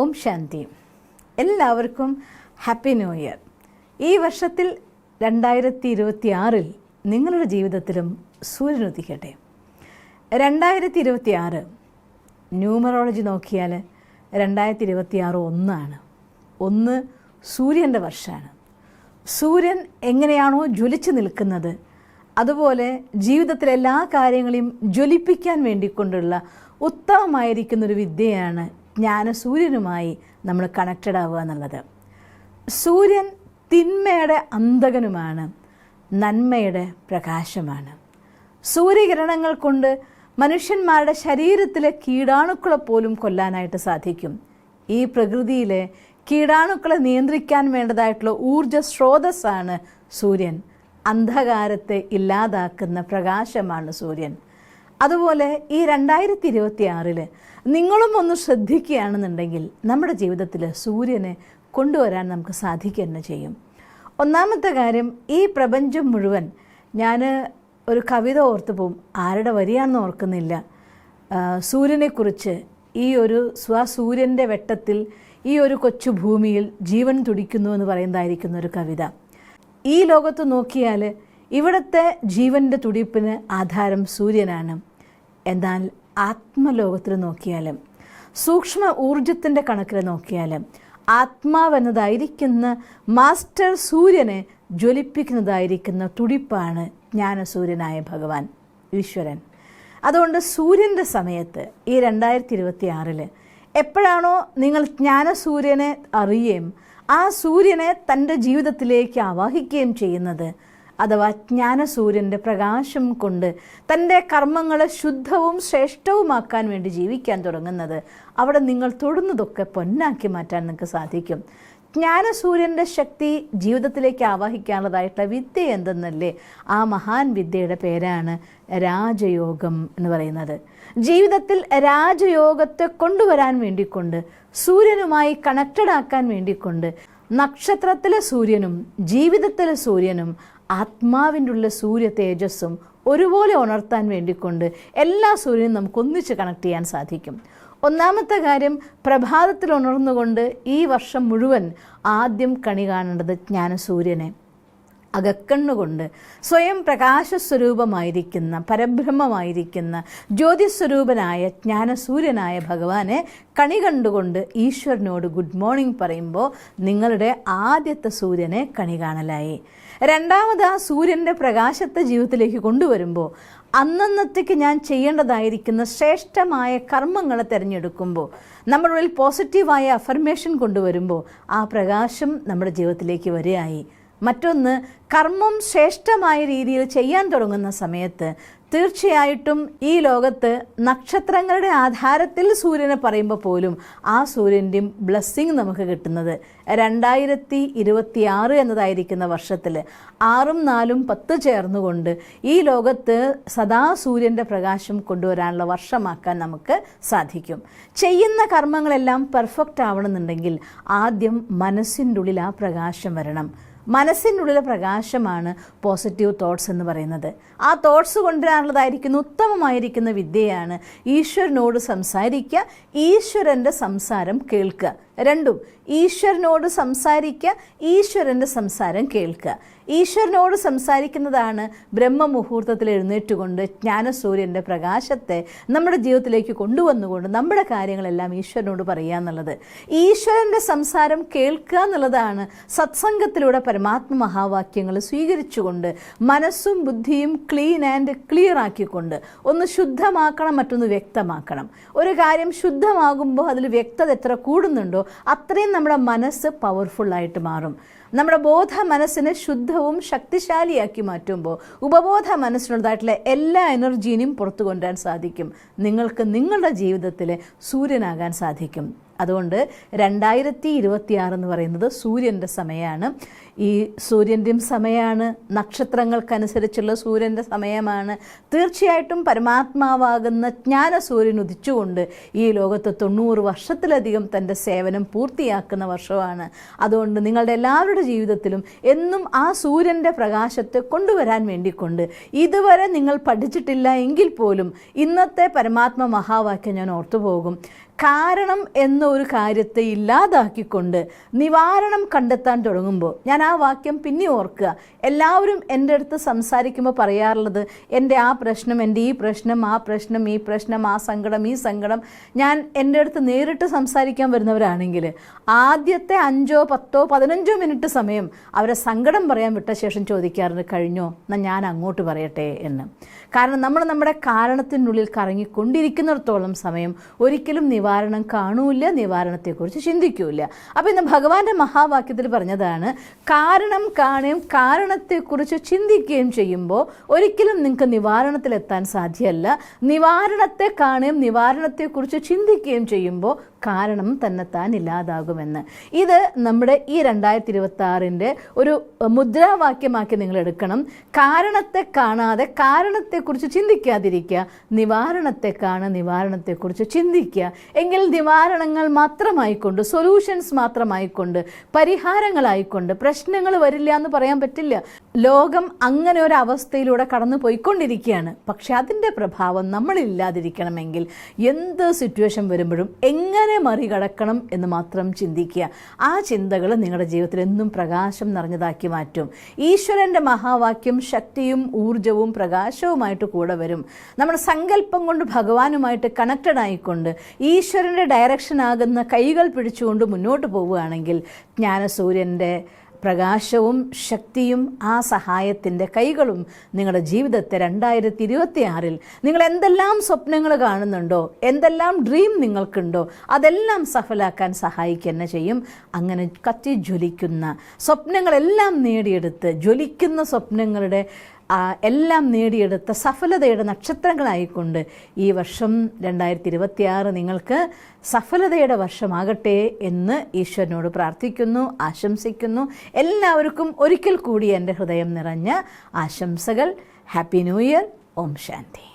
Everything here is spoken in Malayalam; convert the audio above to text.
ഓം ശാന്തി. എല്ലാവർക്കും ഹാപ്പി ന്യൂ ഇയർ. ഈ വർഷത്തിൽ 2026 നിങ്ങളുടെ ജീവിതത്തിലും സൂര്യൻ ഉദിക്കട്ടെ. 2026 ന്യൂമറോളജി നോക്കിയാൽ 2026 ഒന്നാണ്. 1 സൂര്യൻ്റെ വർഷമാണ്. സൂര്യൻ എങ്ങനെയാണോ ജ്വലിച്ച് നിൽക്കുന്നത് അതുപോലെ ജീവിതത്തിലെ എല്ലാ കാര്യങ്ങളെയും ജ്വലിപ്പിക്കാൻ വേണ്ടിക്കൊണ്ടുള്ള ഉത്തമമായിരിക്കുന്നൊരു വിദ്യയാണ് ജ്ഞാനസൂര്യനുമായി നമ്മൾ കണക്റ്റഡ് ആവുക എന്നുള്ളത്. സൂര്യൻ തിന്മയുടെ അന്തകനുമാണ്, നന്മയുടെ പ്രകാശമാണ്. സൂര്യകിരണങ്ങൾ കൊണ്ട് മനുഷ്യന്മാരുടെ ശരീരത്തിലെ കീടാണുക്കളെ പോലും കൊല്ലാനായിട്ട് സാധിക്കും. ഈ പ്രകൃതിയിലെ കീടാണുക്കളെ നിയന്ത്രിക്കാൻ വേണ്ടതായിട്ടുള്ള ഊർജ സ്രോതസ്സാണ് സൂര്യൻ. അന്ധകാരത്തെ ഇല്ലാതാക്കുന്ന പ്രകാശമാണ് സൂര്യൻ. അതുപോലെ ഈ 2026 നിങ്ങളും ഒന്ന് ശ്രദ്ധിക്കുകയാണെന്നുണ്ടെങ്കിൽ നമ്മുടെ ജീവിതത്തിൽ സൂര്യനെ കൊണ്ടുവരാൻ നമുക്ക് സാധിക്കുക തന്നെ ചെയ്യും. ഒന്നാമത്തെ കാര്യം, ഈ പ്രപഞ്ചം മുഴുവൻ, ഞാൻ ഒരു കവിത ഓർത്തു പോവും, ആരുടെ വരിയാണെന്ന് ഓർക്കുന്നില്ല. സൂര്യനെക്കുറിച്ച്, ഈ ഒരു സൂര്യൻ്റെ വെട്ടത്തിൽ ഈ ഒരു കൊച്ചു ഭൂമിയിൽ ജീവൻ തുടിക്കുന്നു എന്ന് പറയുന്നതായിരിക്കുന്ന ഒരു കവിത. ഈ ലോകത്ത് നോക്കിയാൽ ഇവിടുത്തെ ജീവൻ്റെ തുടിപ്പിന് ആധാരം സൂര്യനാണ്. എന്നാൽ ആത്മലോകത്തിൽ നോക്കിയാലും സൂക്ഷ്മ ഊർജത്തിൻ്റെ കണക്കിൽ നോക്കിയാലും ആത്മാവെന്നതായിരിക്കുന്ന മാസ്റ്റർ സൂര്യനെ ജ്വലിപ്പിക്കുന്നതായിരിക്കുന്ന തുടിപ്പാണ് ജ്ഞാനസൂര്യനായ ഭഗവാൻ ഈശ്വരൻ. അതുകൊണ്ട് സൂര്യൻ്റെ സമയത്ത് ഈ 2026 എപ്പോഴാണോ നിങ്ങൾ ജ്ഞാനസൂര്യനെ അറിയുകയും ആ സൂര്യനെ തൻ്റെ ജീവിതത്തിലേക്ക് ആവാഹിക്കുകയും ചെയ്യുന്നത്, അഥവാ ജ്ഞാനസൂര്യൻ്റെ പ്രകാശം കൊണ്ട് തൻ്റെ കർമ്മങ്ങളെ ശുദ്ധവും ശ്രേഷ്ഠവുമാക്കാൻ വേണ്ടി ജീവിക്കാൻ തുടങ്ങുന്നത്, അവിടെ നിങ്ങൾ തൊടുന്നതൊക്കെ പൊന്നാക്കി മാറ്റാൻ നിങ്ങൾക്ക് സാധിക്കും. ജ്ഞാനസൂര്യൻ്റെ ശക്തി ജീവിതത്തിലേക്ക് ആവാഹിക്കാനുള്ളതായിട്ടുള്ള വിദ്യ എന്തെന്നല്ലേ, ആ മഹാൻ വിദ്യയുടെ പേരാണ് രാജയോഗം എന്ന് പറയുന്നത്. ജീവിതത്തിൽ രാജയോഗത്തെ കൊണ്ടുവരാൻ വേണ്ടിക്കൊണ്ട്, സൂര്യനുമായി കണക്റ്റഡ് ആക്കാൻ വേണ്ടിക്കൊണ്ട്, നക്ഷത്രത്തിലെ സൂര്യനും ജീവിതത്തിലെ സൂര്യനും ആത്മാവിൻ്റെ ഉള്ള സൂര്യ തേജസ്സും ഒരുപോലെ ഉണർത്താൻ വേണ്ടിക്കൊണ്ട് എല്ലാ സൂര്യനും നമുക്ക് ഒന്നിച്ച് കണക്ട് ചെയ്യാൻ സാധിക്കും. ഒന്നാമത്തെ കാര്യം, പ്രഭാതത്തിൽ ഉണർന്നുകൊണ്ട് ഈ വർഷം മുഴുവൻ ആദ്യം കണി കാണേണ്ടത് ജ്ഞാനസൂര്യനെ. അകക്കണ്ണുകൊണ്ട് സ്വയം പ്രകാശസ്വരൂപമായിരിക്കുന്ന, പരബ്രഹ്മമായിരിക്കുന്ന, ജ്യോതിസ്വരൂപനായ ജ്ഞാനസൂര്യനായ ഭഗവാനെ കണി കണ്ടുകൊണ്ട് ഈശ്വരനോട് ഗുഡ് മോർണിംഗ് പറയുമ്പോൾ നിങ്ങളുടെ ആദ്യത്തെ സൂര്യനെ കണി കാണലായി. രണ്ടാമത്, ആ സൂര്യൻ്റെ പ്രകാശത്തെ ജീവിതത്തിലേക്ക് കൊണ്ടുവരുമ്പോൾ അന്നന്നത്തേക്ക് ഞാൻ ചെയ്യേണ്ടതായിരിക്കുന്ന ശ്രേഷ്ഠമായ കർമ്മങ്ങളെ തിരഞ്ഞെടുക്കുമ്പോൾ, നമ്മുടെ ഉള്ളിൽ പോസിറ്റീവായ അഫർമേഷൻ കൊണ്ടുവരുമ്പോൾ ആ പ്രകാശം നമ്മുടെ ജീവിതത്തിലേക്ക് വരികയായി. മറ്റൊന്ന്, കർമ്മം ശ്രേഷ്ഠമായ രീതിയിൽ ചെയ്യാൻ തുടങ്ങുന്ന സമയത്ത് തീർച്ചയായിട്ടും ഈ ലോകത്ത് നക്ഷത്രങ്ങളുടെ ആധാരത്തിൽ സൂര്യനെ പറയുമ്പോൾ പോലും ആ സൂര്യൻ്റെയും ബ്ലെസ്സിങ് നമുക്ക് കിട്ടുന്നത് 2026 എന്നതായിരിക്കുന്ന വർഷത്തിൽ 6ഉം 4ഉം 10 ചേർന്നുകൊണ്ട് ഈ ലോകത്ത് സദാ സൂര്യൻ്റെ പ്രകാശം കൊണ്ടുവരാനുള്ള വർഷമാക്കാൻ നമുക്ക് സാധിക്കും. ചെയ്യുന്ന കർമ്മങ്ങളെല്ലാം പെർഫെക്റ്റ് ആവണമെന്നുണ്ടെങ്കിൽ ആദ്യം മനസ്സിൻ്റെ ഉള്ളിൽ ആ പ്രകാശം വരണം. മനസ്സിനുള്ളിലെ പ്രകാശമാണ് പോസിറ്റീവ് തോട്ട്സ് എന്ന് പറയുന്നത്. ആ തോട്ട്സ് കൊണ്ടുവരാനുള്ളതായിരിക്കുന്ന ഉത്തമമായിരിക്കുന്ന വിദ്യയാണ് ഈശ്വരനോട് സംസാരിക്കുക, ഈശ്വരൻ്റെ സംസാരം കേൾക്കുക. രണ്ടും, ഈശ്വരനോട് സംസാരിക്കുക, ഈശ്വരൻ്റെ സംസാരം കേൾക്കുക. ഈശ്വരനോട് സംസാരിക്കുന്നതാണ് ബ്രഹ്മമുഹൂർത്തത്തിൽ എഴുന്നേറ്റുകൊണ്ട് ജ്ഞാനസൂര്യൻ്റെ പ്രകാശത്തെ നമ്മുടെ ജീവിതത്തിലേക്ക് കൊണ്ടുവന്നുകൊണ്ട് നമ്മുടെ കാര്യങ്ങളെല്ലാം ഈശ്വരനോട് പറയുക എന്നുള്ളത്. ഈശ്വരൻ്റെ സംസാരം കേൾക്കുക എന്നുള്ളതാണ് സത്സംഗത്തിലൂടെ പരമാത്മ മഹാവാക്യങ്ങൾ സ്വീകരിച്ചുകൊണ്ട് മനസ്സും ബുദ്ധിയും ക്ലീൻ ആൻഡ് ക്ലിയർ ആക്കിക്കൊണ്ട്, ഒന്ന് ശുദ്ധമാക്കണം, മറ്റൊന്ന് വ്യക്തമാക്കണം. ഒരു കാര്യം ശുദ്ധമാകുമ്പോൾ അതിൽ വ്യക്തത എത്ര കൂടുന്നുണ്ടോ അത്രയും നമ്മുടെ മനസ്സ് പവർഫുള്ളായിട്ട് മാറും. നമ്മുടെ ബോധ മനസ്സിനെ ശുദ്ധവും ശക്തിശാലിയാക്കി മാറ്റുമ്പോൾ ഉപബോധ മനസ്സിനുള്ളതായിട്ടുള്ള എല്ലാ എനർജീനെയും പുറത്തു കൊണ്ടുവരാൻ സാധിക്കും. നിങ്ങൾക്ക് നിങ്ങളുടെ ജീവിതത്തിലെ സൂര്യനാകാൻ സാധിക്കും. അതുകൊണ്ട് 2026 എന്ന് പറയുന്നത് സൂര്യൻ്റെ സമയമാണ്. ഈ സൂര്യൻ്റെയും സമയമാണ്, നക്ഷത്രങ്ങൾക്കനുസരിച്ചുള്ള സൂര്യൻ്റെ സമയമാണ്. തീർച്ചയായിട്ടും പരമാത്മാവാകുന്ന ജ്ഞാനസൂര്യൻ ഉദിച്ചുകൊണ്ട് ഈ ലോകത്ത് 90 വർഷത്തിലധികം തൻ്റെ സേവനം പൂർത്തിയാക്കുന്ന വർഷമാണ്. അതുകൊണ്ട് നിങ്ങളുടെ എല്ലാവരുടെ ജീവിതത്തിലും എന്നും ആ സൂര്യൻ്റെ പ്രകാശത്തെ കൊണ്ടുവരാൻ വേണ്ടിക്കൊണ്ട് ഇതുവരെ നിങ്ങൾ പഠിച്ചിട്ടില്ല എങ്കിൽ പോലും ഇന്നത്തെ പരമാത്മ മഹാവാക്യം ഞാൻ ഓർത്തുപോകും. കാരണം എന്ന ഒരു കാര്യത്തെ ഇല്ലാതാക്കിക്കൊണ്ട് നിവാരണം കണ്ടെത്താൻ തുടങ്ങുമ്പോൾ, ഞാൻ ആ വാക്യം പിന്നെ ഓർക്കുക, എല്ലാവരും എൻ്റെ അടുത്ത് സംസാരിക്കുമ്പോൾ പറയാറുള്ളത് എൻ്റെ ആ പ്രശ്നം, എൻ്റെ ഈ പ്രശ്നം, ആ പ്രശ്നം, ഈ പ്രശ്നം, ആ സങ്കടം, ഈ സങ്കടം. ഞാൻ എൻ്റെ അടുത്ത് നേരിട്ട് സംസാരിക്കാൻ വരുന്നവരാണെങ്കിൽ ആദ്യത്തെ 5, 10, 15 മിനിറ്റ് സമയം അവരെ സങ്കടം പറയാൻ വിട്ട ശേഷം ചോദിക്കാറുണ്ട്, കഴിഞ്ഞോ, എന്നാൽ ഞാൻ അങ്ങോട്ട് പറയട്ടെ എന്ന്. കാരണം നമ്മൾ നമ്മുടെ കാരണത്തിനുള്ളിൽ കറങ്ങിക്കൊണ്ടിരിക്കുന്നിടത്തോളം സമയം ഒരിക്കലും നിവാരണം കാണൂല, നിവാരണത്തെക്കുറിച്ച് ചിന്തിക്കൂല. അപ്പോൾ ഇന്ന് ഭഗവാന്റെ മഹാവാക്യത്തിൽ പറഞ്ഞതാണ്, കാരണം കാണുകയും കാരണത്തെക്കുറിച്ച് ചിന്തിക്കുകയും ചെയ്യുമ്പോൾ ഒരിക്കലും നിങ്ങൾക്ക് നിവാരണത്തിലെത്താൻ സാധ്യമല്ല. നിവാരണത്തെ കാണുകയും നിവാരണത്തെക്കുറിച്ച് ചിന്തിക്കുകയും ചെയ്യുമ്പോൾ കാരണം തന്നെത്താൻ ഇല്ലാതാകുമെന്ന്. ഇത് നമ്മുടെ ഈ 2026 ഒരു മുദ്രാവാക്യമാക്കി നിങ്ങൾ എടുക്കണം. കാരണത്തെ കാണാതെ കാരണത്തെക്കുറിച്ച് ചിന്തിക്കാതിരിക്കുക, നിവാരണത്തെ കാണുക, നിവാരണത്തെക്കുറിച്ച് ചിന്തിക്കുക. എങ്കിൽ നിവാരണങ്ങൾ മാത്രമായിക്കൊണ്ട്, സൊല്യൂഷൻസ് മാത്രമായിക്കൊണ്ട്, പരിഹാരങ്ങളായിക്കൊണ്ട് പ്രശ്നങ്ങൾ വരില്ല എന്ന് പറയാൻ പറ്റില്ല. ലോകം അങ്ങനെ ഒരു അവസ്ഥയിലൂടെ കടന്നു പോയിക്കൊണ്ടിരിക്കുകയാണ്. പക്ഷെ അതിൻ്റെ പ്രഭാവം നമ്മളില്ലാതിരിക്കണമെങ്കിൽ എന്ത് സിറ്റുവേഷൻ വരുമ്പോഴും എങ്ങനെ മറികടക്കണം എന്ന് മാത്രം ചിന്തിക്കുക. ആ ചിന്തകൾ നിങ്ങളുടെ ജീവിതത്തിൽ എന്നും പ്രകാശം നിറഞ്ഞതാക്കി മാറ്റും. ഈശ്വരൻ്റെ മഹാവാക്യം ശക്തിയും ഊർജവും പ്രകാശവുമായിട്ട് കൂടെ വരും. നമ്മുടെ സങ്കല്പം കൊണ്ട് ഭഗവാനുമായിട്ട് കണക്റ്റഡ് ആയിക്കൊണ്ട് ഈശ്വരൻ്റെ ഡയറക്ഷൻ ആകുന്ന കൈകൾ പിടിച്ചുകൊണ്ട് മുന്നോട്ട് പോവുകയാണെങ്കിൽ ജ്ഞാനസൂര്യൻ്റെ പ്രകാശവും ശക്തിയും ആ സഹായത്തിൻ്റെ കൈകളും നിങ്ങളുടെ ജീവിതത്തെ 2026 നിങ്ങൾ എന്തെല്ലാം സ്വപ്നങ്ങൾ കാണുന്നുണ്ടോ, എന്തെല്ലാം ഡ്രീം നിങ്ങൾക്കുണ്ടോ, അതെല്ലാം സഫലാക്കാൻ സഹായിക്കുക തന്നെ ചെയ്യും. അങ്ങനെ കത്തി ജ്വലിക്കുന്ന സ്വപ്നങ്ങളെല്ലാം നേടിയെടുത്ത്, ജ്വലിക്കുന്ന സ്വപ്നങ്ങളുടെ എല്ലാം നേടിയെടുത്ത സഫലതയുടെ നക്ഷത്രങ്ങളായിക്കൊണ്ട് ഈ വർഷം 2026 നിങ്ങൾക്ക് സഫലതയുടെ വർഷമാകട്ടെ എന്ന് ഈശ്വരനോട് പ്രാർത്ഥിക്കുന്നു, ആശംസിക്കുന്നു. എല്ലാവർക്കും ഒരിക്കൽ കൂടി എൻ്റെ ഹൃദയം നിറഞ്ഞ ആശംസകൾ. Happy new year. ഓം ശാന്തി.